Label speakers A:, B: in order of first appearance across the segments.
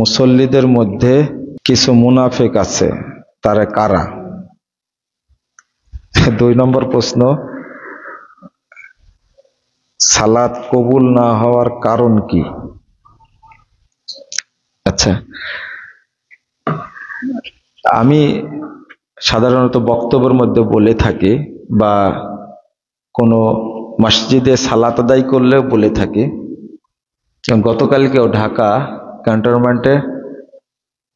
A: মুসল্লিদের মধ্যে কিছু মুনাফিক আছে, তারা কারা? 2 নম্বর প্রশ্ন, সালাত কবুল না হওয়ার কারণ কি? আচ্ছা, আমি সাধারণত বক্তব্যের মধ্যে বলে থাকি বা কোনো মসজিদে সালাত আদায় করলেও বলে থাকি। গতকালকেও ঢাকা ক্যান্টনমেন্টে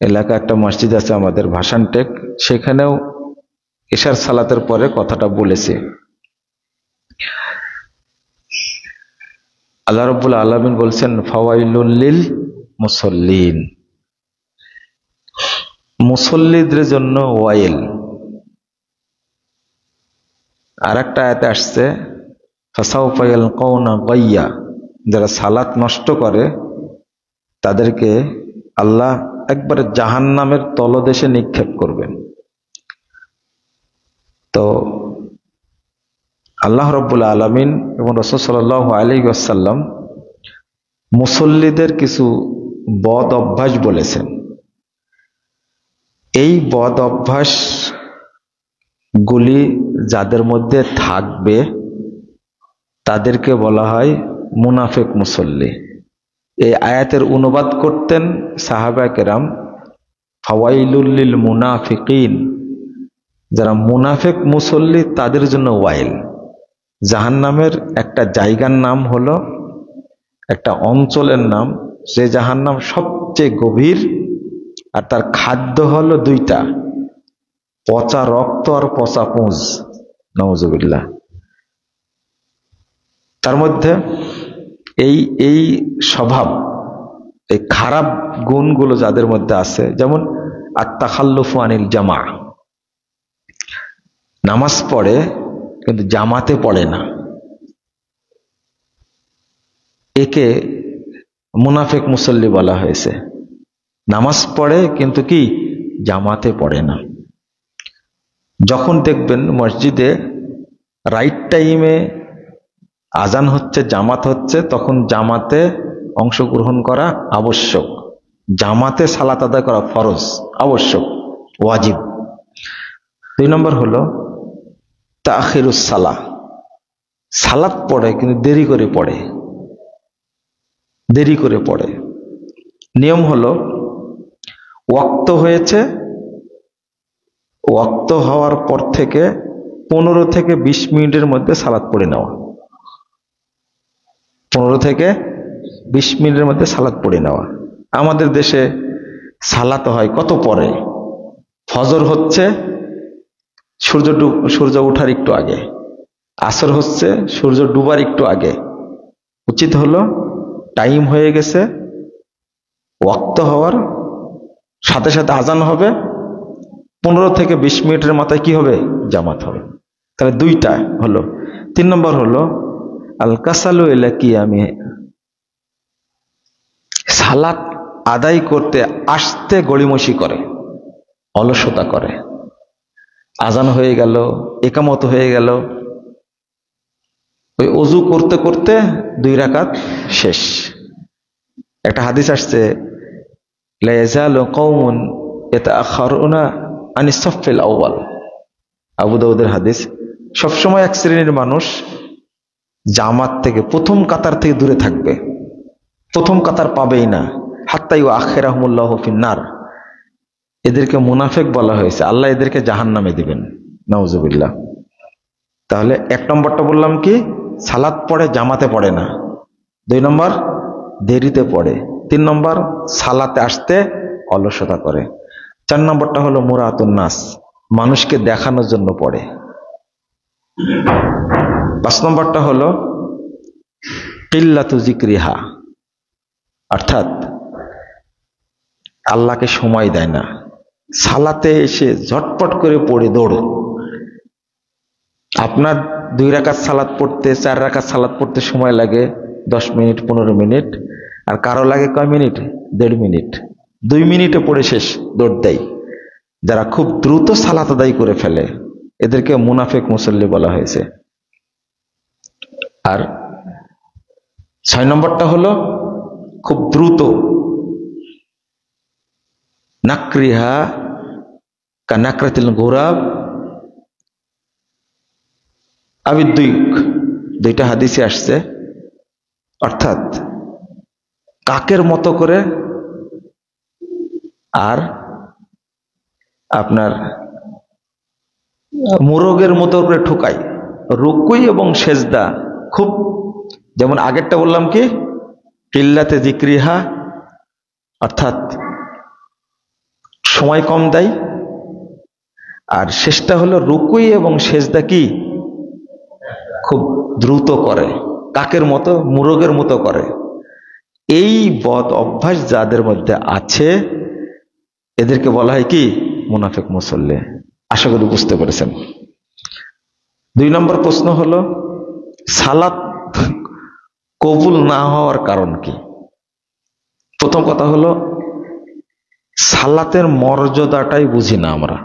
A: এলাকা একটা মসজিদ আছে আমাদের ভাসানটেক, সেখানেও এশার সালাতের পরে কথাটা বলেছি। আল্লাহ রাব্বুল আলামিন বলছেন ফাওয়াইলুল লিল মুসাল্লিন, মুসল্লিদের জন্য ওয়াইল। আর একটা আয়াতে আসছে ফাসাউফা ইয়ালকাউনা গাইয়া, যারা সালাত নষ্ট করে তাদেরকে আল্লাহ একবারে জাহান্নামের তলদেশে নিক্ষেপ করবেন। তো আল্লাহ রাব্বুল আলামিন এবং রাসূল সাল্লাল্লাহু আলাইহি ওয়াসাল্লাম মুসল্লিদের কিছু বদ অভ্যাস বলেছেন। এই বদ অভ্যাস গুলি যাদের মধ্যে থাকবে তাদেরকে বলা হয় মুনাফিক মুসল্লি। এই আয়াতের অনুবাদ করতেন সাহাবায়ে কেরাম ফাওয়াইলুল লিল মুনাফিকিন, যারা মুনাফিক মুসল্লি তাদের জন্য ওয়াইল। জাহান্নামের একটা জায়গার নাম হলো, একটা অঞ্চলের নাম, যে জাহান্নাম সবচেয়ে গভীর, আর তার খাদ্য হলো 2টা, পচা রক্ত আর পচা পুঁজ, নাউজুবিল্লাহ। তার মধ্যে এই স্বভাব, এই খারাপ গুণগুলো যাদের মধ্যে আছে, যেমন আত-তাখাল্লুফু আনিল জামা, নামাজ পড়ে কিন্তু জামাতে পড়ে না, একে মুনাফিক মুসল্লি বলা হয়েছে। নামাজ পড়ে কিন্তু কি জামাতে পড়ে না। যখন দেখবেন মসজিদে রাইট টাইমে আজান হচ্ছে, জামাত হচ্ছে, তখন জামাতে অংশগ্রহণ করা আবশ্যক। জামাতে সালাত আদায় করা ফরজ, আবশ্যক, ওয়াজিব। 2 নম্বর হলো তাখিরুস সালাহ, সালাত পড়ে কিন্তু দেরি করে পড়ে। নিয়ম হলো ওয়াক্ত হয়েছে, ওয়াক্ত হওয়ার পর থেকে 15 থেকে 20 মিনিটের মধ্যে সালাত পড়ে নেওয়া। 15 থেকে 20 মিনিটের মধ্যে সালাত পড়ে নেওয়া। আমাদের দেশে সালাত হয় কত পরে, ফজর হচ্ছে সূর্য ওঠার একটু আগে, আসর হচ্ছে সূর্য ডুবার একটু আগে। উচিত হলো টাইম হয়ে গেছে, ওয়াক্ত হওয়ার সাথে সাথে আজান হবে, 15 থেকে 20 মিনিটের মাথায় কি হবে, জামাত হবে। তাহলে 2টা হলো। 3 নম্বর হলো আল কাসালু ইলা কিয়ামি, সালাত আদায় করতে আসতে গড়িমসি করে, অলসতা করে। আজান হয়ে গেল, একামত হয়ে গেল, ওই ওযু করতে করতে 2 রাকাত শেষ। একটা হাদিস আসছে লা ইয়াজালু কওমুন ইয়াতাআখারুনা আনিস সাফফিল আউয়াল, আবু দাউদের হাদিস। সবসময় এক শ্রেণীর মানুষ জামাত থেকে, প্রথম কাতার থেকে দূরে থাকবে, প্রথম কাতার পাবেই না। হাত্তা ইউআখিরাহুমুল্লাহু ফিন্নার, এদেরকে মুনাফিক বলা হয়েছে, আল্লাহ এদেরকে জাহান্নামে দিবেন, নাউজুবিল্লাহ। তাহলে 1 নম্বরটা বললাম কি, সালাত পড়ে জামাতে পড়ে না। 2 নম্বর দেরিতে পড়ে। 3 নম্বর সালাতে আসতে অলসতা করে। 4 নম্বরটা হলো মুরাতুন নাস, মানুষকে দেখানোর জন্য পড়ে। 5 নম্বরটা হলো কিল্লাতু যিকরিহা, অর্থাৎ আল্লাহকে সময় দেয় না, সালাতে এসে ঝটপট করে পড়ে দৌড়। আপনার 2 রাকাত সালাত পড়তে, 4 রাকাত সালাত পড়তে সময় লাগে 10 মিনিট 15 মিনিট, আর কারো লাগে কয় মিনিট, 1.5 মিনিট। 2 মিনিটে পড়ে শেষ, দৌড় দেয়। যারা খুব দ্রুত সালাত আদায় করে ফেলে এদেরকে মুনাফিক মুসল্লি বলা হয়েছে। আর 6 নম্বরটা হলো খুব দ্রুত নাকরিহা কানাকরাতিল গুরাব আবিদ্যুক, দুইটা হাদিসে আসছে। অর্থাৎ কাকের মতো করে আর আপনার মোরগের মতো করে ঠুকায়। রুকুই এবং সেজদা খুব, যেমন আগেরটা বললাম কি কিল্লাতে যিকরিহা, অর্থাৎ সময় কম দেয়, আর শেষটা হলো রুকুই এবং সেজদা কি খুব দ্রুত করে, কাকের মতো মোরগের মতো করে। এই বদ অভ্যাস যাদের মধ্যে আছে এদেরকে বলা হয় কি মুনাফিক মুসল্লি। আশা করি বুঝতে পেরেছেন। 2 নম্বর প্রশ্ন হলো সালাত কবুল না হওয়ার কারণ কি। প্রথম কথা হলো সালাতের মর্যাদাটাই বুঝি না আমরা।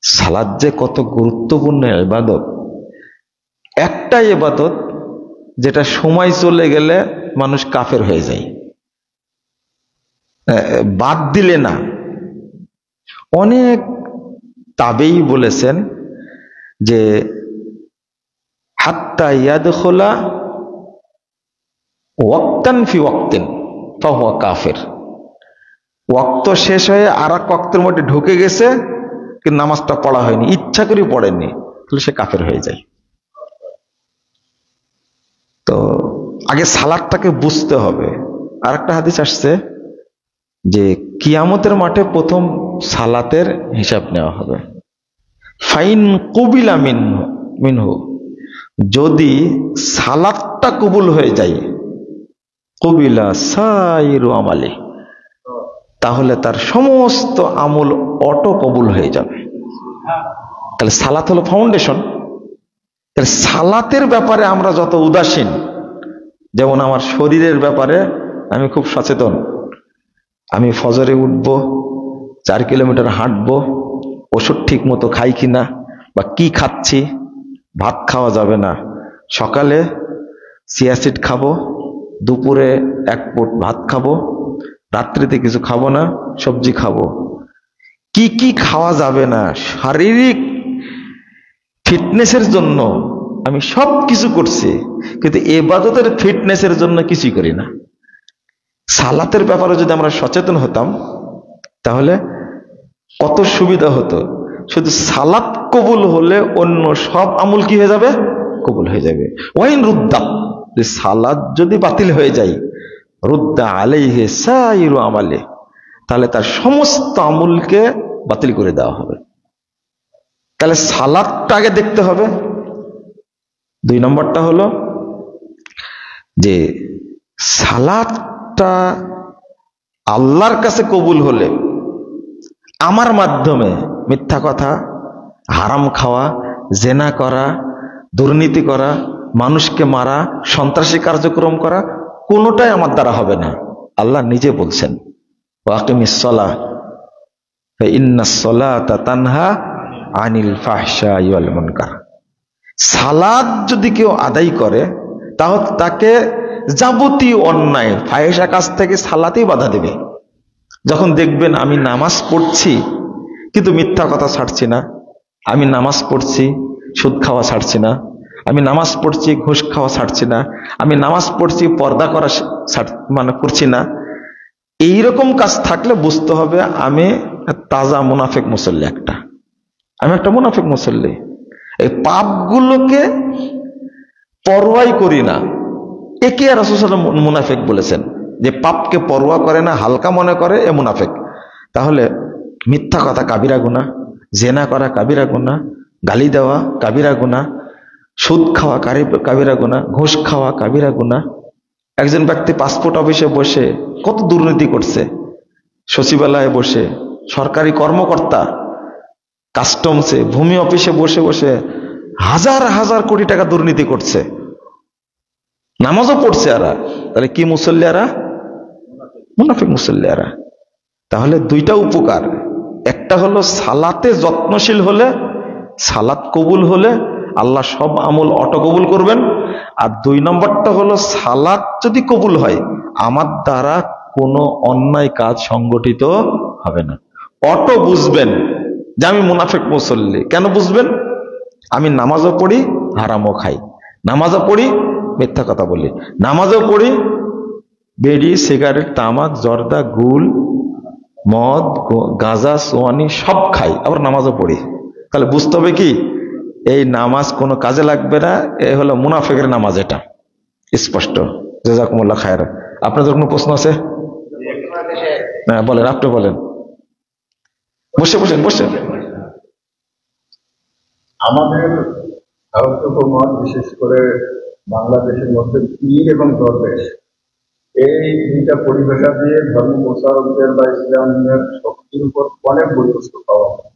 A: সালাত যে কত গুরুত্বপূর্ণ ইবাদত, একটা ইবাদত যেটা সময় চলে গেলে মানুষ কাফের হয়ে যায়, বাদ দিলে না। অনেক তাবেই বলেছেন যে হাত্তা ইয়াদখুলা ওয়াক্তান ফি ওয়াক্তিন ফাহুয়া কাফির। ওয়াক্ত শেষ হয়ে আর এক ওয়াক্তের মধ্যে ঢুকে গেছে কিন্তু নামাজটা পড়া হয়নি, ইচ্ছা করে পড়েনি, তাহলে সে কাফের হয়ে যায়। তো আগে সালাতটাকে বুঝতে হবে। আর একটা হাদিস আসছে যে কিয়ামতের মাঠে প্রথম সালাতের হিসাব নেওয়া হবে। ফাইন কবিলা মিনহু, যদি সালাতটা কবুল হয়ে যায়, কবিলা সাইরু আমালি, তাহলে তার সমস্ত আমল অটো কবুল হয়ে যাবে। তাহলে সালাত হলো ফাউন্ডেশন। তাহলে সালাতের ব্যাপারে আমরা যত উদাসীন, যেমন আমার শরীরের ব্যাপারে আমি খুব সচেতন, আমি ফজরে উঠবো, 4 কিলোমিটার হাঁটবো, ওষুধ ঠিক মতো খাই কিনা বা কি খাচ্ছি, ভাত খাওয়া যাবে না, সকালে চিয়াসিড খাবো, দুপুরে 1 পুট ভাত খাবো, রাত্রিতে কিছু খাবো না, সবজি খাবো, কি কি খাওয়া যাবে না, শারীরিক ফিটনেসের জন্য আমি সব কিছু করছি, কিন্তু ইবাদতের ফিটনেসের জন্য কিছুই করি না। সালাতের ব্যাপারে যদি আমরা সচেতন হতাম তাহলে কত সুবিধা হতো। শুধু সালাত কবুল হলে অন্য সব আমল কি হয়ে যাবে, কবুল হয়ে যাবে। ওয়াইন রুদ্দা, যে সালাত যদি বাতিল হয়ে যায়, রুদ্দা আলাইহি সাইরু আমালে, তাহলে তার সমস্ত আমলকে বাতিল করে দেওয়া হবে। তাহলে সালাতটা আগে দেখতে হবে। 2 নম্বরটা হলো যে সালাতটা আল্লাহর কাছে কবুল হলে আমার মাধ্যমে মিথ্যা কথা, হারাম খাওয়া, জেনা করা, দুর্নীতি করা, মানুষকে মারা, সন্ত্রাসী কার্যক্রম করা কোনোটাই আমার দ্বারা হবে না। আল্লাহ নিজে বলছেন ওয়াকিমিস সালাহ ইন্নাস সালাতা তানহা আনিল ফাহশাই ওয়াল মুনকার। সালাত যদি কেউ আদায় করে তাহলে তাকে যাবতীয় অন্যায় ফাহিশা কাজ থেকে সালাতেই বাধা দেবে। যখন দেখবেন আমি নামাজ পড়ছি কিন্তু মিথ্যা কথা ছাড়ছি না, আমি নামাজ পড়ছি সুদ খাওয়া ছাড়ছি না, আমি নামাজ পড়ছি ঘুষ খাওয়া ছাড়ছি না, আমি নামাজ পড়ছি পর্দা করা করছি না, এইরকম কাজ থাকলে বুঝতে হবে আমি তাজা মুনাফিক মুসল্লি, আমি একটা মুনাফিক মুসল্লি। এই পাপগুলোকে পরোয়াই করি না, একে রাসূল সাল্লাল্লাহু আলাইহি ওয়াসাল্লাম মুনাফিক বলেছেন। যে পাপকে পরোয়া করে না, হালকা মনে করে, এ মুনাফিক। তাহলে মিথ্যা কথা কাবিরা গুনাহ, জেনা করা কাবিরা গুনাহ, গালি দেওয়া কাবিরা গুনাহ, সুদ খাওয়া কাবিরা গুনাহ, ঘুষ খাওয়া কাবিরা গুনাহ। একজন ব্যক্তি পাসপোর্ট অফিসে বসে কত দুর্নীতি করছে, সচিবালয়ে বসে, সরকারি কর্মকর্তা, কাস্টমসে, ভূমি অফিসে বসে বসে হাজার হাজার কোটি টাকা দুর্নীতি করছে, নামাজও পড়ছে এরা। তাহলে কি মুসল্লি এরা? মুনাফিক মুসল্লি এরা। তাহলে 2টা উপকার, একটা হলো সালাতে যত্নশীল হলে, সালাত কবুল হলে আল্লাহ সব আমল অটো কবুল করবেন। আর 2 নম্বরটা হলো সালাত যদি কবুল হয় আমার দ্বারা কোনো অন্যায় কাজ সংগঠিত হবে না। অটো বুঝবেন যে আমি মুনাফিক মুসল্লি। কেন বুঝবেন? আমি নামাজও পড়ি, হারামও খাই, নামাজও পড়ি, মিথ্যা কথা বলি, নামাজও পড়ি, বেড়ি, সিগারেট, তামাক, জর্দা, গুল, মদ, গাঁজা, সোয়ানি সব খাই, আবার নামাজও পড়ি। তাহলে বুঝতে হবে কি, এই নামাজ কোনো কাজে লাগবে না, এ হলো মুনাফিকের নামাজ। এটা স্পষ্ট। জাযাকুমুল্লাহ খায়র। আপনাদের কোনো প্রশ্ন আছে? হ্যাঁ বলেন, আপনি বলেন। বসেন।
B: আমাদের ভারতীয় উপমহাদেশ, বিশেষ করে বাংলাদেশের মধ্যে পীর এবং দরবেশ, এই দুইটা পরিভাষা দিয়ে ধর্ম প্রচারকদের বা ইসলামের শক্তির উপর অনেক বৈশিষ্ট্য পাওয়া যায়।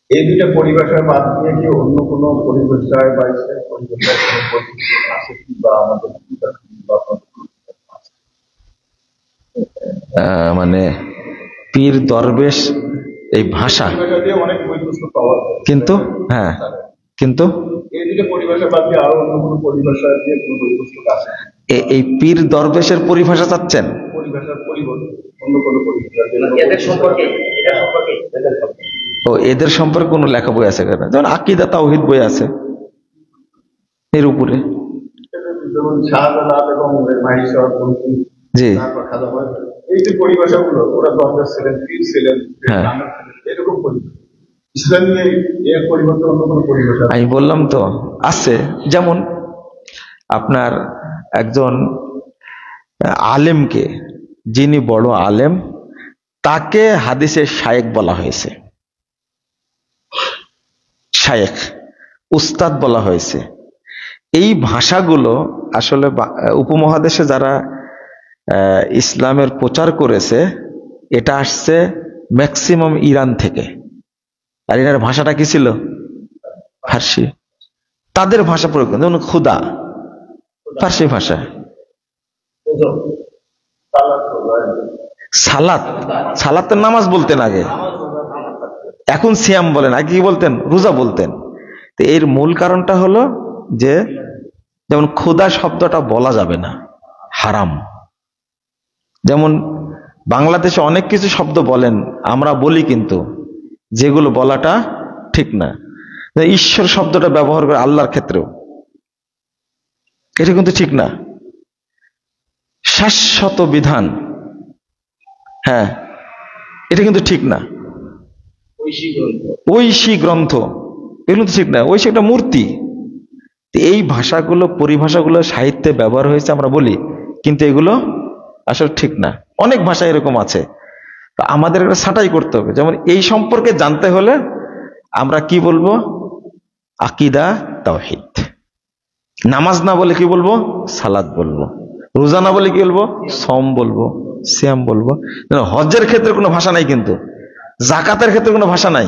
B: এই দুইটা পরিভাষা বাদ দিয়ে কি অন্য কোনো পরিভাষায় বা ইসলামের পরিভাষায় কোনো বৈশিষ্ট্য আছে কি, বা আমাদের
A: মানে পীর দরবেশ এই ভাষা
B: দিয়ে অনেক বৈশিষ্ট্য পাওয়া যায়,
A: কিন্তু হ্যাঁ, কিন্তু
B: এই দুইটা পরিভাষা বাদ দিয়ে আরো অন্য কোনো পরিভাষা দিয়ে কোনো বৈশিষ্ট্য আছে?
A: এই পীর দরবেশের পরিভাষা চাচ্ছেন?
B: পরিভাষার পরিবর্তন অন্য কোনো পরিভাষা, এদের সম্পর্কে
A: ও এদের সম্পর্কে কোনো লেখা বই আছে কেন? যেমন আকিদা তাওহীদ বই আছে এর উপরে।
B: যেমন শাহজালাল এবং মাহিশর,
A: জি,
B: এই যে পরিভাষাগুলো, ওরা দরবেশ ছিলেন, পীর ছিলেন, এরকম পরিভাষা। ইসলাম নিয়ে এর পরিবর্তন অন্য কোনো পরিভাষা
A: আমি বললাম তো আছে। যেমন আপনার একজন আলেমকে, যিনি বড় আলেম, তাকে হাদিসের শায়েখ বলা হয়েছে, শায়েখ, উস্তাদ বলা হয়েছে। এই ভাষাগুলো আসলে উপমহাদেশে যারা ইসলামের প্রচার করেছে, এটা আসছে ম্যাক্সিমাম ইরান থেকে। আর এটার ভাষাটা কি ছিল? ফার্সি। তাদের ভাষা প্রয়োগ, যেমন খুদা ফার্সি ভাষা। সালাত, সালাতের নামাজ বলতেন আগে, এখন সিয়াম বলেন, আগে কি বলতেন? রোজা বলতেন। তো এর মূল কারণটা হলো যে, যেমন খুদা শব্দটা বলা যাবে না, হারাম। যেমন বাংলাদেশে অনেক কিছু শব্দ বলেন, আমরা বলি, কিন্তু যেগুলো বলাটা ঠিক না। ঈশ্বর শব্দটা ব্যবহার করে আল্লাহর ক্ষেত্রেও, এটা কিন্তু ঠিক না। শাশ্বত বিধান, হ্যাঁ, এটা কিন্তু ঠিক না। ঐশী গ্রন্থ, এগুলো তো ঠিক না। ঐশী একটা মূর্তি। এই ভাষাগুলো, পরিভাষাগুলো সাহিত্যে ব্যবহার হয়েছে, আমরা বলি, কিন্তু এগুলো আসলে ঠিক না। অনেক ভাষা এরকম আছে। আমাদের এটা ছাঁটাই করতে হবে। যেমন এই সম্পর্কে জানতে হলে আমরা কি বলবো? আকিদা তাওহীদ। নামাজ না বলে কি বলবো? সালাত বলবো। রোজা না বলে কি বলবো? সম বলবো, সিয়াম বলবো। হজ্জের ক্ষেত্রে কোনো ভাষা নাই, কিন্তু যাকাতের ক্ষেত্রে কোনো ভাষা নাই।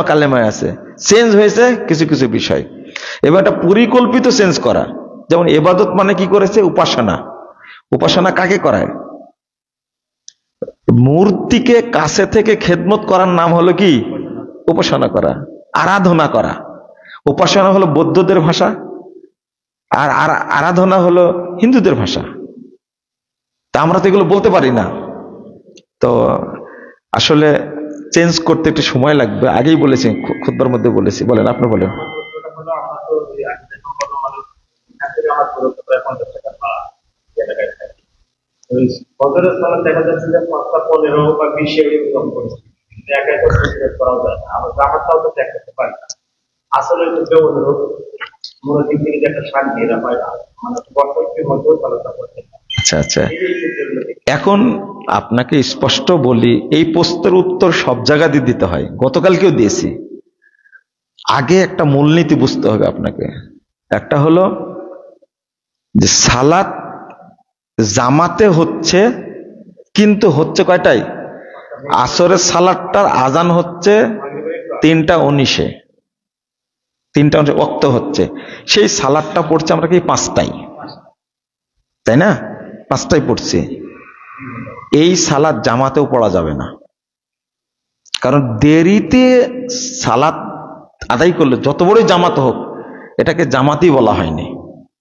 A: কালেমায় আছে, চেঞ্জ হয়েছে কিছু কিছু বিষয়। এবার একটা পরিকল্পিত চেঞ্জ করা। যেমন ইবাদত মানে কি করেছে? উপাসনা। উপাসনা কাকে করায়? মূর্তিকে কাছে থেকে খেদমত করার নাম হলো কি? উপাসনা করা, আরাধনা করা। উপাসনা হলো বৌদ্ধদের ভাষা, আর আরাধনা হলো হিন্দুদের ভাষা। তা আমরা তো এগুলো বলতে পারি না। তো আসলে চেঞ্জ করতে একটু সময় লাগবে। আগেই বলেছি, খুতবার মধ্যে বলেছি। বলেন, আপনি বলেন।
B: দেখা যাচ্ছে যে 15 বা 20 এরকম করেছে, করা যায় না। আমরা জামাতটাও তো দেখাতে পারি না। আসলে অনুরোধ মূল দিক থেকে একটা শান্তি এরা পায় না, মানে বর্তমানের মধ্যেও চলাচল করতে।
A: আচ্ছা আচ্ছা, এখন আপনাকে স্পষ্ট বলি, এই প্রশ্নের উত্তর সব জায়গায় দিতে হয়। গতকালকেও দিয়েছি। আগে একটা মূলনীতি বুঝতে হবে আপনাকে। একটা হলো যে সালাত জামাতে হচ্ছে, কিন্তু হচ্ছে কয়টায়? আসরের সালাতটার আজান হচ্ছে 3:19, 3:19 ওয়াক্ত হচ্ছে। সেই সালাতটা পড়ছে আমরা কি 5টায়, তাই না? 5টায় পড়ছি। এই সালাত জামাতেও পড়া যাবে না, কারণ দেরিতে সালাত আদায় করলে যত বড়ই জামাত হোক, এটাকে জামাতই বলা হয়নি,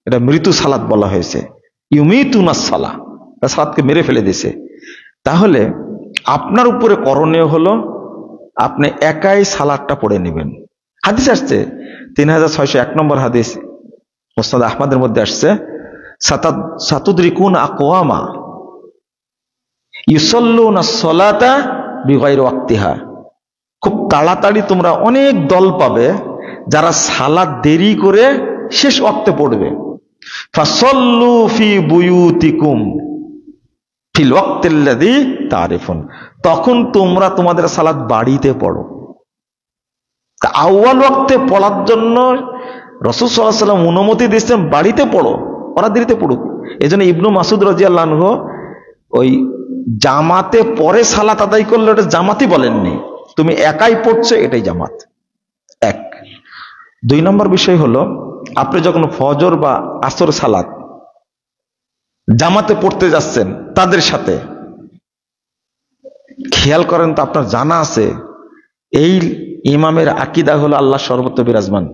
A: এটা মৃত্যু সালাত বলা হয়েছে। ইউমিতুনাস সালাহ, সালাতকে মেরে ফেলে দিয়েছে। তাহলে আপনার উপরে করণীয় হলো আপনি একাই সালাদটা পড়ে নেবেন। হাদিস আসছে 3601 নম্বর হাদিস মুসনাদ আহমদের মধ্যে আসছে, সাতুদরিকুন আকওয়ামা ইউসাল্লুনা সলাতা বিগাইরি ওয়াক্তিহা। খুব তাড়াতাড়ি তোমরা অনেক দল পাবে যারা সালাত দেরি করে শেষ ওয়াক্তে পড়বে। ফাসাল্লু ফি বুয়ুতিকুম ফিল ওয়াক্তিল্লাযী তারিফুন। তখন তোমরা তোমাদের সালাত বাড়িতে পড়ো। তা আউয়াল ওয়াক্তে পড়ার জন্য রাসূল সাল্লাল্লাহু আলাইহি ওয়াসাল্লাম অনুমতি দিয়েছেন, বাড়িতে পড়ো, ওরা দেরিতে পড়ুক। এজন্য ইবনু মাসউদ রাদিয়াল্লাহু আনহু ওই জামাতে পরে সালাত আদায় করলে ওটা জামাতই বলেননি, তুমি একাই পড়ছো এটাই জামাত। এক। 2 নম্বর বিষয় হলো, আপনি যখন ফজর বা আসর সালাত জামাতে পড়তে যাচ্ছেন তাদের সাথে, খেয়াল করেন তো আপনার জানা আছে এই ইমামের আকীদা হলো আল্লাহ সর্বত্র বিরাজমান।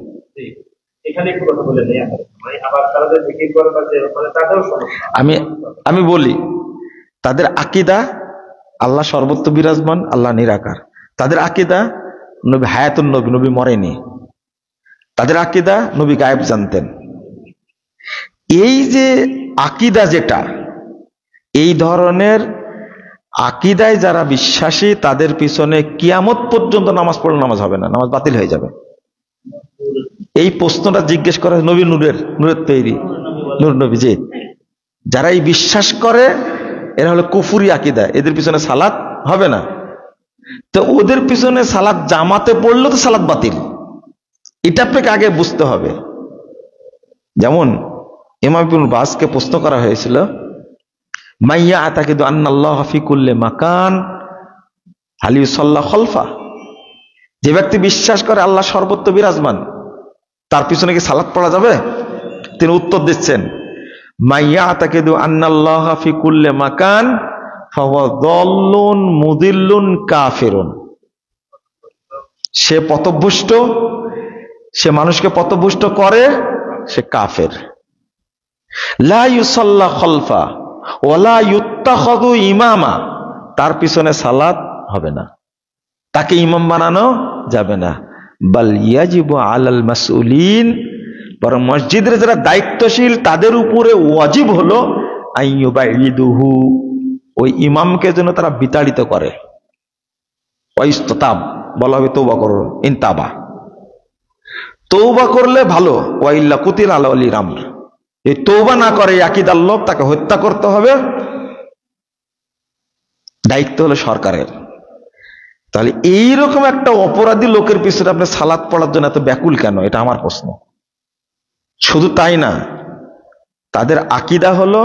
B: এখানে একটু কথা বলে নেই, মানে আবার তাদের জিকির করে বা যে মানে তাদেরও সমস্যা।
A: আমি বলি, তাদের আকীদা আল্লাহ সর্বত্র বিরাজমান, আল্লাহ নিরাকার। তাদের আকীদা নবী হায়াতুন নবী, নবী মরেনি। তাদের আকীদা নবী গায়েব জানতেন। এই যে আকীদা, যেটা এই ধরনের আকীদায় যারা বিশ্বাসী তাদের পিছনে কিয়ামত পর্যন্ত নামাজ পড়লে নামাজ হবে না, নামাজ বাতিল হয়ে যাবে। এই প্রশ্নটা জিজ্ঞেস করে নবী নূরের তৈরি নূর নবী, যে যারা এই বিশ্বাস করে এরা হলো কুফুরি আকীদা, এদের পিছনে সালাত হবে না। তো ওদের পিছনে সালাত জামাতে পড়লে তো সালাত বাতিল, এটা আপনাকে আগে বুঝতে হবে। যেমন ইমাম ইবনে বাজকে প্রশ্ন করা হয়েছিল, মাইয়া আতাকিদু আন্নাল্লাহ ফি কুল্লি মাকান হাল ইউসাল্লা খলফা। যে ব্যক্তি বিশ্বাস করে আল্লাহ সর্বত্র বিরাজমান, তার পিছনে কি সালাত পড়া যাবে? তিনি উত্তর দিচ্ছেন, মাইয়া আতাকিদু আন্নাল্লাহ ফি কুল্লি মাকান ফাহুয়া যাল্লুন মুদিল্লুন কাফিরুন। সে পথভ্রষ্ট, সে মানুষকে পথভ্রষ্ট করে, সে কাফের। লা ইউসাল্লা খলফা ওয়ালা ইউত্তাখাযু ইমামা। তার পিছনে সালাত হবে না, তাকে ইমাম বানানো যাবে না। বাল ইয়াজিবু আলাল মাসউলিন, বরং মসজিদের যারা দায়িত্বশীল তাদের উপরে ওয়াজিব হলো আইয়ুবাইদুহু, ওই ইমামকে যেন তারা বিতাড়িত করে। ওয়াইস্তাব, বলা হবে তওবা করো, ইনতাবা, তওবা করলে ভালো। ওয়াইল্লা কুতিল আলা ওয়ালির আমর, এই তওবা না করে আকীদার লোক, তাকে হত্যা করতে হবে। দায়িত্ব হলো সরকারের। তাহলে এইরকম একটা অপরাধী লোকের পিছনে আপনি সালাত পড়ার জন্য এত ব্যাকুল কেন, এটা আমার প্রশ্ন। শুধু তাই না, তাদের আকীদা হলো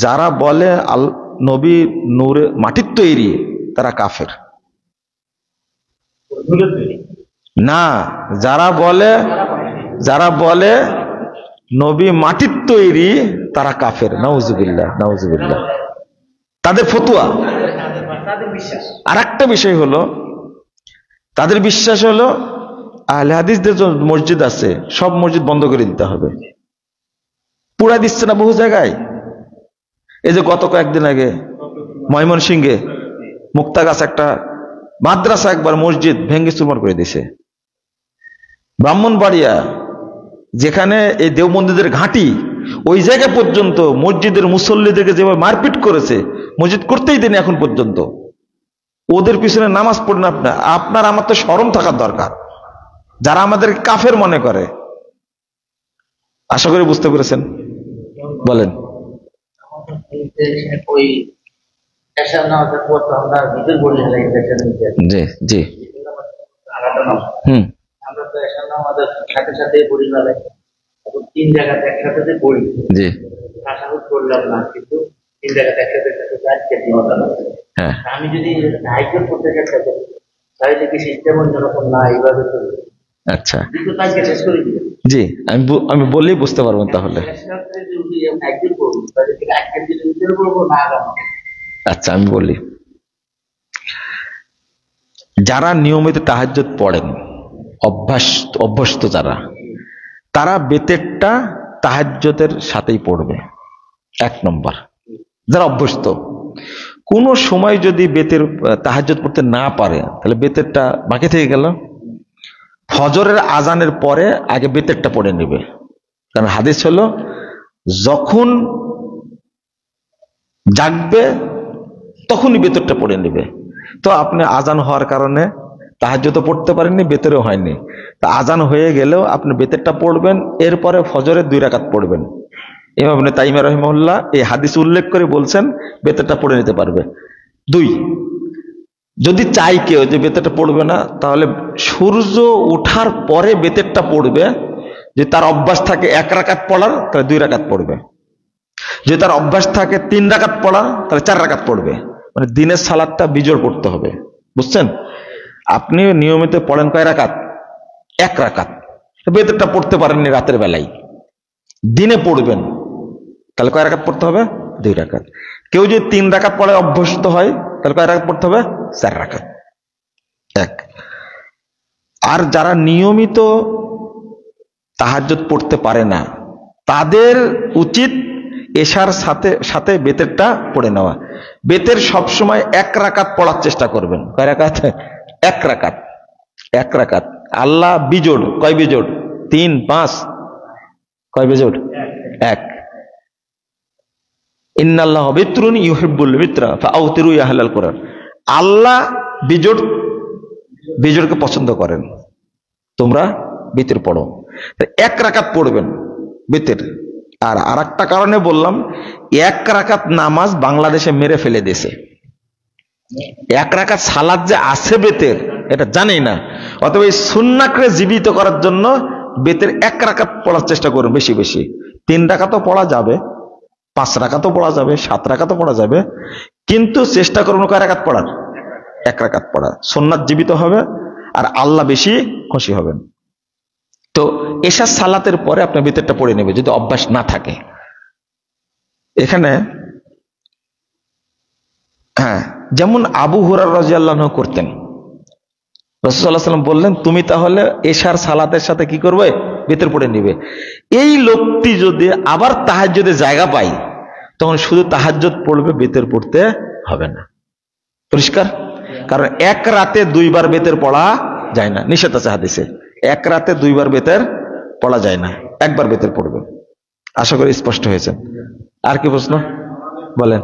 A: যারা বলে নবী নূরে মাটির তৈরি, তারা কাফের না। যারা বলে নবী মাটির তৈরি, তারা কাফের। নাউজুবিল্লাহ, নাউজুবিল্লাহ, তাদের ফতোয়া। আর একটা বিষয় হলো, তাদের বিশ্বাস হলো আহলে হাদিসদের যে মসজিদ আছে সব মসজিদ বন্ধ করে দিতে হবে। পুরা দিচ্ছে না বহু জায়গায়। এই যে গত কয়েকদিন আগে ময়মনসিংহে মুক্তাগাছ একটা মাদ্রাসা একবার মসজিদ ভেঙ্গে চুরমার করে দিয়েছে। ব্রাহ্মণবাড়িয়া, যেখানে এই দেওবন্দীদের ঘাঁটি, ওই জায়গা পর্যন্ত মসজিদের মুসল্লিদেরকে যেভাবে মারপিট করেছে, মসজিদ করতেই দেন এখন পর্যন্ত। ওদের পিছনে নামাজ পড়েন আপনার আমার তো শরম থাকার দরকার, যারা আমাদের কাফের মনে করে। আশা করি বুঝতে পেরেছেন। বলেন। জি জি,
C: আমরা তো আমাদের সাথে সাথে পড়ি না, 3 জায়গাতে একসাথে পড়ি। জি, তাশাহুদ করলাম না, কিন্তু 3 জায়গাতে একসাথে আমি যদি হাইকোর্ট করতে চেষ্টা করি তাহলে কি সিস্টেম অন্যরকম না, এইভাবে চলবে।
A: আচ্ছা,
C: কিন্তু কাজকে শেষ করে দিবে।
A: জি, আমি বললেই বুঝতে পারবেন। তাহলে
C: একদিন করবো, তাহলে আজকের দিনে উত্তর করবো না আগামী।
A: আচ্ছা, আমি বলি, যারা নিয়মিত তাহাজ্জুদ পড়েন, অভ্যস্ত যারা, তারা বেতেরটা তাহাজ্জুদের সাথেই পড়বে। 1 নম্বর, যারা অভ্যস্ত। কোনো সময় যদি বেতের তাহাজ্জুদ পড়তে না পারে তাহলে বেতেরটা বাকি থেকে গেল। ফজরের আজানের পরে আগে বেতেরটা পড়ে নেবে, কারণ হাদিস হলো যখন জাগবে তখনই বেতেরটা পড়ে নেবে। তো আপনি আজান হওয়ার কারণে তাহাজ্জুদও পড়তে পারেননি, বেতেরও হয়নি, তা আজান হয়ে গেলেও আপনি বেতেরটা পড়বেন, এরপরে ফজরের 2 রাকাত পড়বেন। ইমাম ইবনে তাইমিয়া রাহিমাহুল্লাহ এই হাদিস উল্লেখ করে বলছেন বেতেরটা পড়ে নিতে পারবে। 2, যদি চাই কেউ যে বেতেরটা পড়বে না, তাহলে সূর্য ওঠার পরে বেতেরটা পড়বে। যে তার অভ্যাস থাকে 1 রাকাত পড়ার, তাহলে 2 রাকাত পড়বে। যদি তার অভ্যাস থাকে 3 রাকাত পড়ার, তাহলে 4 রাকাত পড়বে। মানে দিনের সালাতটা বিজোড় পড়তে হবে, বুঝছেন? আপনি নিয়মিত পড়েন কয় রাকাত? 1 রাকাত। বেতেরটা পড়তে পারেননি রাতের বেলায়, দিনে পড়বেন, তাহলে কয় রাকাত পড়তে হবে? 2 রাকাত। কেউ যদি 3 রাকাত পড়ে অভ্যস্ত হয়, তাহলে কয় রাকাত পড়তে হবে? 4 রাকাত। 1। আর যারা নিয়মিত তাহাজ্জুদ পড়তে পারে না, তাদের উচিত এশার সাথে সাথে বেতেরটা পড়ে নেওয়া। বেতের সবসময় 1 রাকাত পড়ার চেষ্টা করবেন। কয় রাকাত? 1 রাকাত। 1 রাকাত। আল্লাহ বিজোড়, কয় বিজোড়? 3, 5, কয় বিজোড়? 1। ইন্নাল্লাহ বিত্রুন ইউহিব্বুল বিত্রা ফাআউতিরু ইয়া আহলাল কুরআন। আল্লাহ বিজোড়কে পছন্দ করেন, তোমরা বিতর পড়ো। 1 রাকাত পড়বেন বিতর। আর আরেকটা কারণে বললাম, 1 রাকাত নামাজ বাংলাদেশে মেরে ফেলে দিয়েছে। 1 রাকাত সালাত যে আছে বেতের, এটা জানি না। অতএব এই সুন্নাহকে জীবিত করার জন্য বেতের 1 রাকাত পড়ার চেষ্টা করুন বেশি বেশি। 3 রাকাতও পড়া যাবে, 5 রাকাতও পড়া যাবে, 7 রাকাতও পড়া যাবে, কিন্তু চেষ্টা করুন কয় রাকাত পড়ার? 1 রাকাত পড়া। সুন্নাত জীবিত হবে আর আল্লাহ বেশি খুশি হবেন। তো এশার সালাতের পরে আপনি বেতেরটা পড়ে নেবে যদি অভ্যাস না থাকে। এখানে হ্যাঁ, যেমন আবু হুরায়রা রাদিয়াল্লাহু আনহু করতেন। রাসূলুল্লাহ সাল্লাল্লাহু আলাইহি ওয়াসাল্লাম বললেন, তুমি তাহলে এশার সালাতের সাথে কি করবে? বেতের পড়ে নিবে। এই লোকটি যদি আবার তাহাজ্জুদে জায়গা পায়, তখন শুধু তাহাজ্জুদ পড়বে, বেতের পড়তে হবে না। পরিষ্কার? কারণ 1 রাতে 2 বার বেতের পড়া যায় না, নিষেধ আছে হাদিসে। 1 রাতে 2 বার বেতের পড়া যায় না, 1 বার বেতের পড়বে। আশা করি স্পষ্ট হয়েছে। আর কি প্রশ্ন বলেন?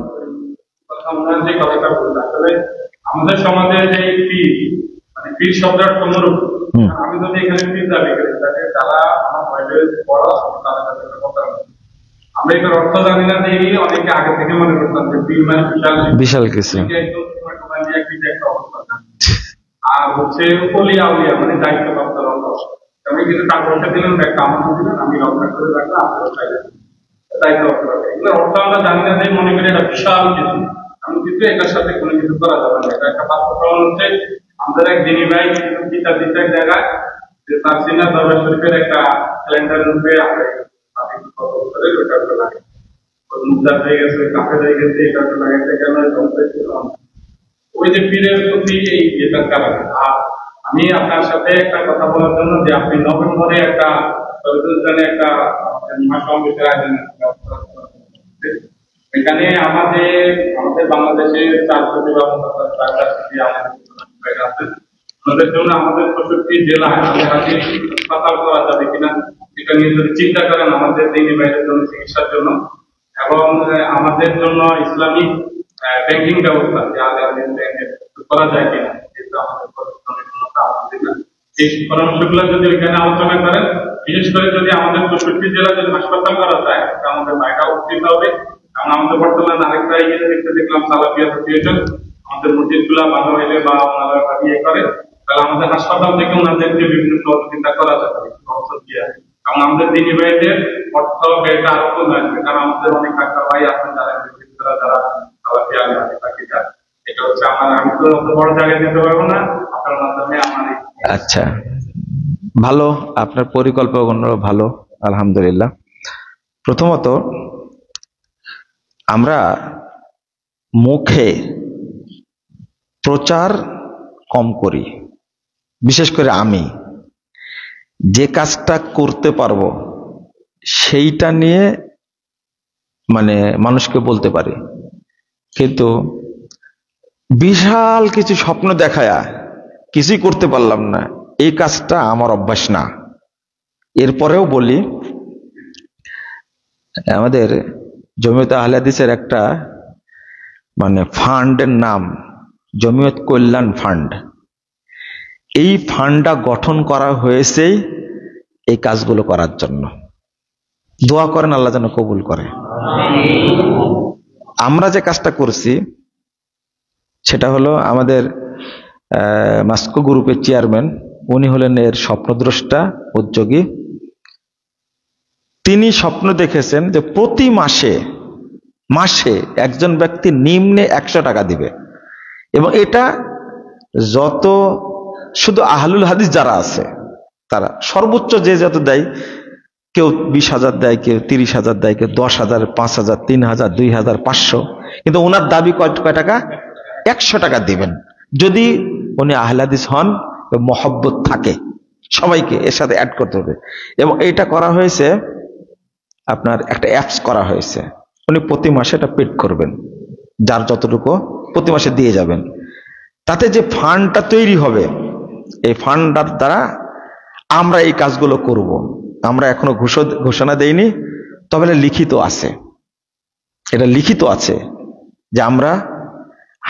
D: আমাদের সমাজে যে পীর, মানে পীর শব্দের অনুরূপ, আমি যদি এখানে পীর দাবি করি, তাহলে তারা আমার বাইরে বড়, তাদের সাথে কথা বলি। আমরা এটার অর্থ জানি না, যে অনেকে আগে থেকে মনে করতাম যে পীর মানে বিশাল কিছু। আর হচ্ছে ওলিয়া উলিয়া মানে দায়িত্ব প্রাপ্ত রক্ত। আমি কিন্তু টাকা দিলেন, একটা আমাকে দিলেন, আমি রক্ষা করে রাখলাম, আপনারা চাইলেন দায়িত্ব রক্ষা করবে। এগুলো অর্থ আমরা জানি না, যে মনে করি এটা বিশাল কিছু। আমি কিন্তু এটার সাথে কোনো কিছু করা যাবে না। এটা একটা বাস্তব প্রমাণ হচ্ছে, আমাদের এক দিনী ভাই পিতা দিতে জায়গায় যে তার সিনা দরবার শরীফের একটা ক্যালেন্ডার রূপে আমরা মুদ্রা হয়ে গেছে, কাপড় হয়ে গেছে, এটা লাগাইতে কেন ওই যে পীরের প্রতি এই যেটার কারণে। আর আমি আপনার সাথে একটা কথা বলার জন্য, যে আপনি নভেম্বরে একটা একটা মহাসমাবেশের আয়োজন, এখানে আমাদের বাংলাদেশের 4 কোটি বা 4 কোটি আছেন। ওনাদের জন্য আমাদের 65 জেলায় হাসপাতাল করা যাবে কিনা, এটা নিয়ে যদি চিন্তা করেন, আমাদের দিনী ভাইদের জন্য চিকিৎসার জন্য, এবং আমাদের জন্য ইসলামিক ব্যাংকিং ব্যবস্থা করা যায় কিনা, যেহেতু আমাদের এই পরামর্শগুলো যদি এখানে আলোচনা করেন, বিশেষ করে যদি আমাদের 65 জেলা যদি হাসপাতাল করা যায়, আমাদের ভাইটা উপকৃত হবে। কারণ আমাদের বর্তমানে আরেকটা দেখলাম সালাফিয়া অ্যাসোসিয়েশন, আমাদের মসজিদগুলা ভালো হইলে বা ওনারা ইয়ে করে, তাহলে আমাদের হাসপাতাল থেকে ওনাদেরকে বিভিন্ন সহযোগিতা করা যাবে। কারণ আমাদের দিনী ভাইদের অর্থ ব্যয়টা আরো কমে আসবে, কারণ আমাদের অনেক ডাক্তার ভাই আছেন যারা সালাফিয়া বাকিটা। এটা হচ্ছে আমি তো অত বড় জায়গায় দিতে পারবো না, আপনার মাধ্যমে আমার।
A: আচ্ছা, ভালো, আপনার পরিকল্পনা ভালো, আলহামদুলিল্লাহ। প্রথমত, আমরা মুখে প্রচার কম করি। বিশেষ করে আমি যে কাজটা করতে পারবো সেইটা নিয়ে মানে মানুষকে বলতে পারি, কিন্তু বিশাল কিছু স্বপ্ন দেখায়া কিছুই করতে পারলাম না, এই কাজটা আমার অভ্যাস না। এরপরেও বলি, আমাদের জমিয়ত আহলে হাদিসের একটা ফান্ডের নাম জমিয়ত কল্যাণ ফান্ড। এই ফান্ডটা গঠন করা হয়েছে এই কাজগুলো করার জন্য। দোয়া করেন আল্লাহ যেন কবুল করে। আমরা যে কাজটা করছি সেটা হলো, আমাদের মাস্কো গ্রুপের চেয়ারম্যান, উনি হলেন এর স্বপ্নদ্রষ্টা, উদ্যোগী। তিনি স্বপ্ন দেখেছেন যে প্রতি মাসে একজন ব্যক্তি নিম্নে 100 টাকা দিবে, এবং এটা যত শুধু আহলুল হাদিস যারা আছে তারা সর্বোচ্চ যে যত দেয়, কেউ 20,000 দেয়, কেউ 30,000 দেয়, কেউ 10,000, 5,000, 3,000, 2,000, 500, কিন্তু ওনার দাবি কয় টাকা? 100 টাকা দিবেন, যদি উনি আহলে হাদিস হন, মহব্বত থাকে, সবাইকে এর সাথে অ্যাড করতে হবে। এবং এটা করা হয়েছে, আপনার একটা অ্যাপস করা হয়েছে, উনি প্রতি মাসে এটা পেড করবেন, যার যতটুকু প্রতি মাসে দিয়ে যাবেন। তাতে যে ফান্ডটা তৈরি হবে, এই ফান্ডটার দ্বারা আমরা এই কাজগুলো করব। আমরা এখনো ঘোষণা দেইনি, তবে লিখিত আছে, এটা লিখিত আছে যে আমরা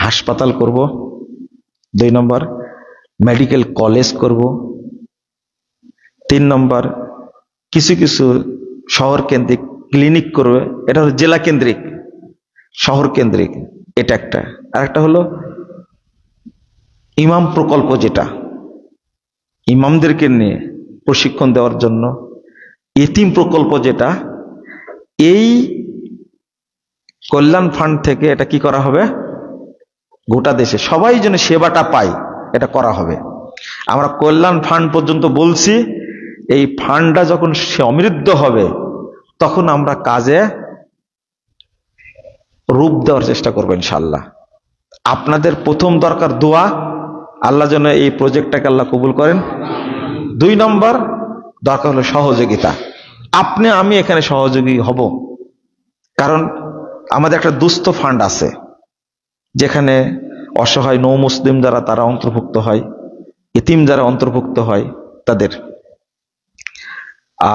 A: হাসপাতাল করব, 2 নম্বর মেডিকেল কলেজ করব, 3 নম্বর কিছু শহর কেন্দ্রিক ক্লিনিক করবে, এটা হলো জেলা কেন্দ্রিক, শহর কেন্দ্রিক, এটা একটা। আর একটা হলো ইমাম প্রকল্প, যেটা ইমামদেরকে নিয়ে প্রশিক্ষণ দেওয়ার জন্য, এতিম প্রকল্প, যেটা এই কল্যাণ ফান্ড থেকে এটা কি করা হবে, গোটা দেশে সবাই যেন সেবাটা পায়, এটা করা হবে। আমরা কল্যাণ ফান্ড পর্যন্ত বলছি, এই ফান্ডটা যখন সমৃদ্ধ হবে তখন আমরা কাজে রূপ দেওয়ার চেষ্টা করবো ইনশাআল্লাহ। আপনাদের প্রথম দরকার দোয়া, আল্লাহ যেন এই প্রজেক্টটাকে আল্লাহ কবুল করেন। 2 নম্বর দরকার হলো সহযোগিতা। আপনি আমি এখানে সহযোগী হব, কারণ আমাদের একটা দুস্থ ফান্ড আছে, যেখানে অসহায় নৌ মুসলিম যারা, তারা অন্তর্ভুক্ত হয়, এতিম যারা অন্তর্ভুক্ত হয় তাদের।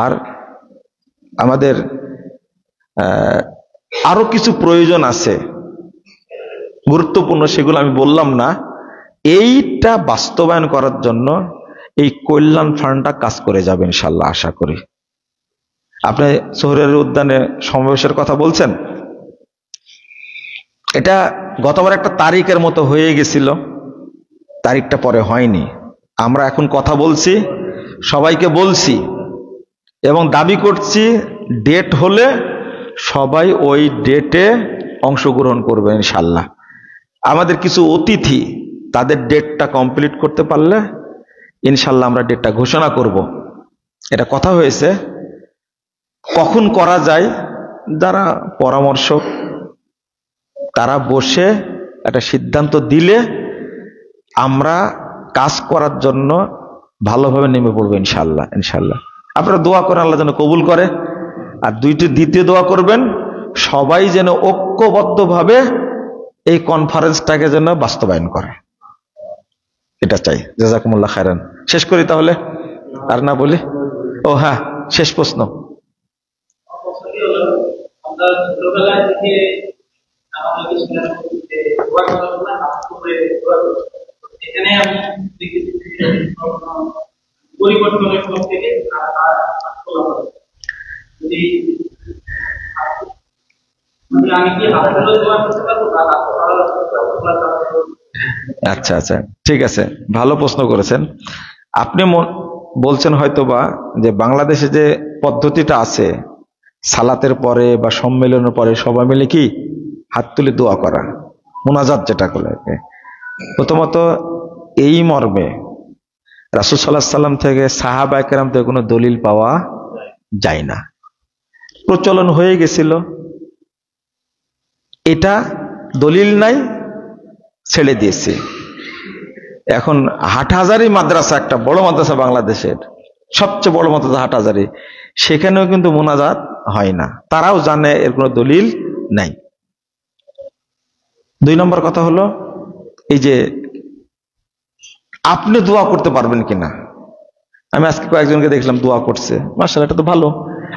A: আর আমাদের আরো কিছু প্রয়োজন আছে গুরুত্বপূর্ণ, সেগুলো আমি বললাম না। এইটা বাস্তবায়ন করার জন্য এই কল্যাণ ফান্ডটা কাজ করে যাবে ইনশাল্লাহ, আশা করি। আপনি শহরের উদ্যানে সমাবেশের কথা বলছেন, এটা গতবার একটা তারিখের মতো হয়ে গেছিল, তারিখটা পরে হয়নি। আমরা এখন কথা বলছি, সবাইকে বলছি এবং দাবি করছি, ডেট হলে সবাই ওই ডেটে অংশগ্রহণ করবে ইনশাল্লাহ। আমাদের কিছু অতিথি, তাদের ডেটটা কমপ্লিট করতে পারলে ইনশাল্লাহ আমরা ডেটটা ঘোষণা করব। এটা কথা হয়েছে, কখন করা যায়, যারা পরামর্শক তারা বসে একটা সিদ্ধান্ত দিলে আমরা কাজ করার জন্য ভালোভাবে নেমে পড়বো ইনশাল্লাহ। আপনারা দোয়া করেন আল্লাহ যেন কবুল করে। আর দ্বিতীয় দোয়া করবেন, সবাই যেন ঐক্যবদ্ধভাবে এই কনফারেন্সটাকে যেন বাস্তবায়ন করে, এটা চাই। জাযাকুমুল্লাহ খায়রান। শেষ করি তাহলে, আর না বলি। ও হ্যাঁ, শেষ প্রশ্ন।
C: আমরা ছোটবেলায় থেকে এখানে আমি দেখেছি পরিবর্তনের পর থেকে আমি কি হাতগুলো দোয়া করতে পারবো?
A: আচ্ছা, ঠিক আছে, ভালো প্রশ্ন করেছেন আপনি। বলছেন হয়তোবা যে বাংলাদেশে যে পদ্ধতিটা আছে, সালাতের পরে বা সম্মেলনের পরে সবাই মিলে কি হাত তুলে দোয়া করা, মুনাজাত যেটা বলে। প্রথমত এই মর্মে রাসূল সাল্লাল্লাহু আলাইহি সাল্লাম থেকে, সাহাবায়ে কেরাম থেকে কোনো দলিল পাওয়া যায় না, প্রচলন হয়ে গেছিল। এটা দলিল নাই, ছেড়ে দিয়েছে। এখন হাটহাজারী মাদ্রাসা, একটা বড় মাদ্রাসা, বাংলাদেশের সবচেয়ে বড় মাদ্রাসা হাটহাজারী, সেখানেও কিন্তু মুনাজাত হয় না, তারাও জানে এর কোনো দলিল নাই। 2 নম্বর কথা হলো, এই যে আপনি দোয়া করতে পারবেন কিনা। আমি আজকে কয়েকজনকে দেখলাম দোয়া করছে, মাশাআল্লাহ, এটা তো ভালো।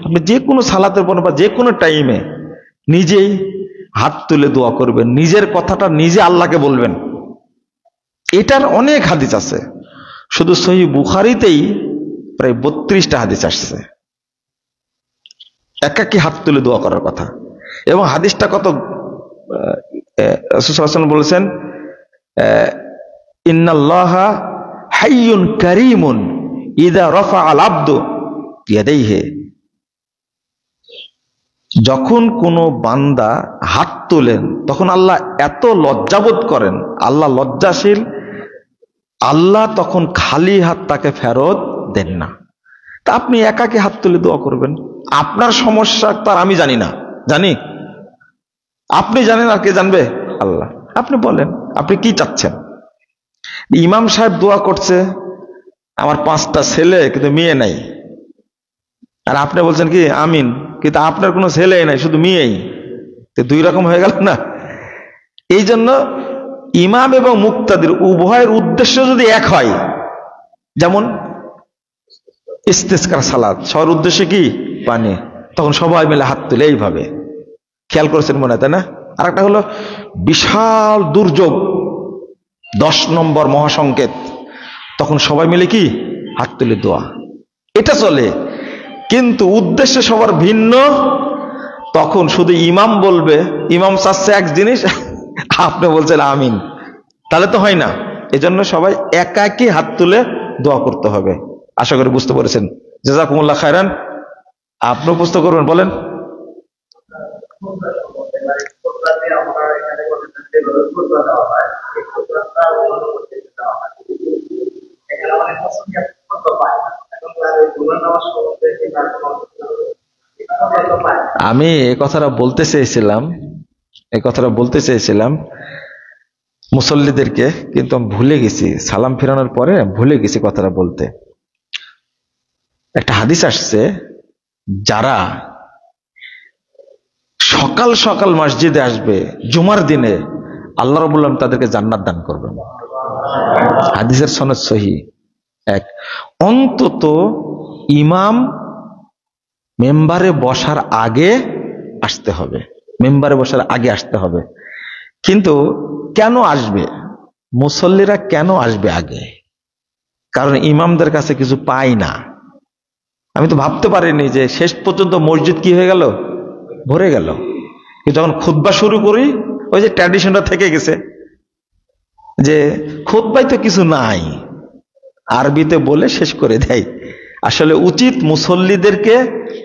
A: আপনি যে কোনো সালাতের পর বা যে কোনো টাইমে নিজেই হাত তুলে দোয়া করবেন, নিজের কথাটা নিজে আল্লাহকে বলবেন। এটার অনেক হাদিস আছে, শুধু সহিহ বুখারীতেই প্রায় 32টা হাদিস আসছে একাকী হাত তুলে দোয়া করার কথা। এবং হাদিসটা কত, রাসূল সাল্লাল্লাহু আলাইহি ওয়াসাল্লাম বলেছেন, ইন্নাল্লাহা হাইয়ুন কারীমুন ইযা রাফাআল আবদু ইয়াদাইহি। যখন কোনো বান্দা হাত তোলেন তখন আল্লাহ এত লজ্জাবোধ করেন, আল্লাহ লজ্জাশীল, আল্লাহ তখন খালি হাত তাকে ফেরত দেন না। তা আপনি একাকী হাত তুলে দোয়া করবেন। আপনার সমস্যা তার আমি জানি না, জানি? আপনি জানেন, আর কে জানবে? আল্লাহ। আপনি বলেন আপনি কি চাচ্ছেন। ইমাম সাহেব দোয়া করছে, আমার 5টা ছেলে কিন্তু মেয়ে নাই, আর আপনি বলছেন কি আমিন, কিন্তু আপনার কোনো ছেলে নাই, শুধু মেয়েই, তো 2 রকম হয়ে গেল না। এই জন্য ইমাম এবং মুক্তাদির উভয়ের উদ্দেশ্য যদি এক হয়, যেমন ইস্তিসকার সালাত, সবার উদ্দেশ্যে কি পানি, তখন সবাই মিলে হাত তুলে এইভাবে, খেয়াল করেছেন মনে হয়, তাই না? আর একটা হলো বিশাল দুর্যোগ, 10 নম্বর মহাসংকেত, তখন সবাই মিলে কি হাত তুলে দোয়া, এটা চলে। কিন্তু উদ্দেশ্য সবার ভিন্ন, তখন শুধু ইমাম বলবে, ইমাম চাচ্ছে এক জিনিস, আপনি বলছেন আমিন, তাহলে তো হয় না। এজন্য সবাই একাকী হাত তুলে দোয়া করতে হবে। আশা করি বুঝতে পেরেছেন। জাযাকুমুল্লাহ খায়রান। আপনিও বুঝতে করবেন, বলেন। আমি এই কথাটা বলতে চেয়েছিলাম মুসল্লিদেরকে, কিন্তু আমি ভুলে গেছি, সালাম ফেরানোর পরে ভুলে গেছি কথাটা বলতে। একটা হাদিস আসছে, যারা সকাল সকাল মসজিদে আসবে জুমার দিনে, আল্লাহ রাব্বুল আলামিন তাদেরকে জান্নাত দান করবেন। হাদিসের সনদ সহিহ। এক, অন্তত ইমাম মেম্বারে বসার আগে আসতে হবে, মেম্বারে বসার আগে আসতে হবে। কিন্তু কেন আসবে মুসল্লিরা, কেন আসবে আগে? কারণ ইমামদের কাছে কিছু পাই না। আমি তো ভাবতে পারিনি যে শেষ পর্যন্ত মসজিদ কি হয়ে গেল, ভরে গেল। যখন খুতবা শুরু করি, ওই যে ট্র্যাডিশনটা থেকে গেছে যে খুতবায় তো কিছু নাই, আরবিতে বলে শেষ করে দেয়। আসলে উচিত মুসল্লিদেরকে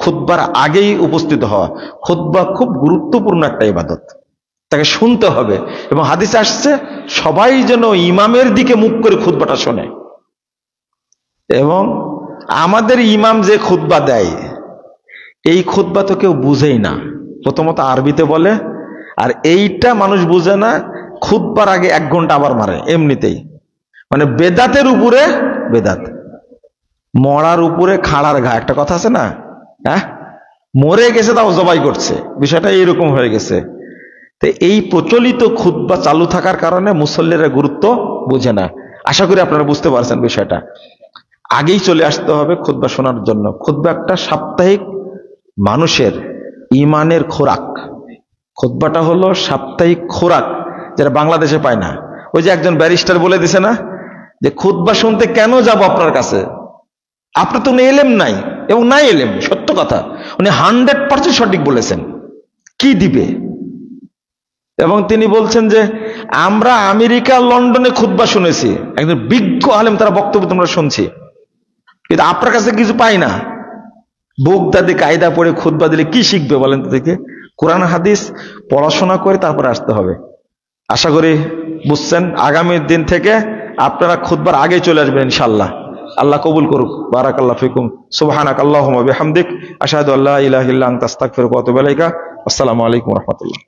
A: খুতবার আগেই উপস্থিত হওয়া। খুতবা খুব গুরুত্বপূর্ণ একটা ইবাদত, তাকে শুনতে হবে। এবং হাদিসে আসছে সবাই যেন ইমামের দিকে মুখ করে খুতবাটা শোনে। এবং আমাদের ইমাম যে খুতবা দেয়, এই খুতবা তো কেউ বুঝেই না, প্রথমত আরবিতে বলে, আর এইটা মানুষ বুঝে না, খুতবার আগে 1 ঘন্টা আবার মারে এমনিতেই। মানে বেদাতের উপরে বেদাত, মরার উপরে খাড়ার ঘা, একটা কথা আছে না? হ্যাঁ, মরে গেছে তাও জবাই করছে, বিষয়টা এইরকম হয়ে গেছে। তো এই প্রচলিত খুতবা চালু থাকার কারণে মুসল্লিরা গুরুত্ব বুঝে না। আশা করি আপনারা বুঝতে পারছেন বিষয়টা। আগেই চলে আসতে হবে খুতবা শোনার জন্য। খুতবা একটা সাপ্তাহিক মানুষের ইমানের খোরাক। খুতবাটা হলো সাপ্তাহিক খোরাক, যেটা বাংলাদেশে পায় না। ওই যে একজন ব্যারিস্টার বলে দিছে না, যে খুতবা শুনতে কেন যাব আপনার কাছে, আপনার তো এলেম নাই। এবং নাই এলেম, সত্য কথা, উনি 100% সঠিক বলেছেন। কি দিবে? এবং তিনি বলছেন যে আমরা আমেরিকা লন্ডনে খুতবা শুনেছি, একজন বিজ্ঞ আলেম তারা বক্তব্য তোমরা শুনছি, কিন্তু আপনার কাছে কিছু পাই না। বুগদাদি কায়দা পড়ে খুতবা দিলে কি শিখবে বলেন তো দেখে? কোরআন হাদিস পড়াশোনা করে তারপরে আসতে হবে। আশা করি বুঝছেন। আগামী দিন থেকে আপনারা খুতবার আগে চলে আসবেন ইনশাআল্লাহ। আল্লাহ কবুল করুক। বারাকাল্লাহু ফিকুম। সুবহানাক আল্লাহুম্মা বিহামদিক, আশহাদু আল্লা ইলাহা ইল্লা আনতা আস্তাগফিরুকা ওয়া আতুবু ইলাইকা। আসসালামু আলাইকুম ওয়া রাহমাতুল্লাহ।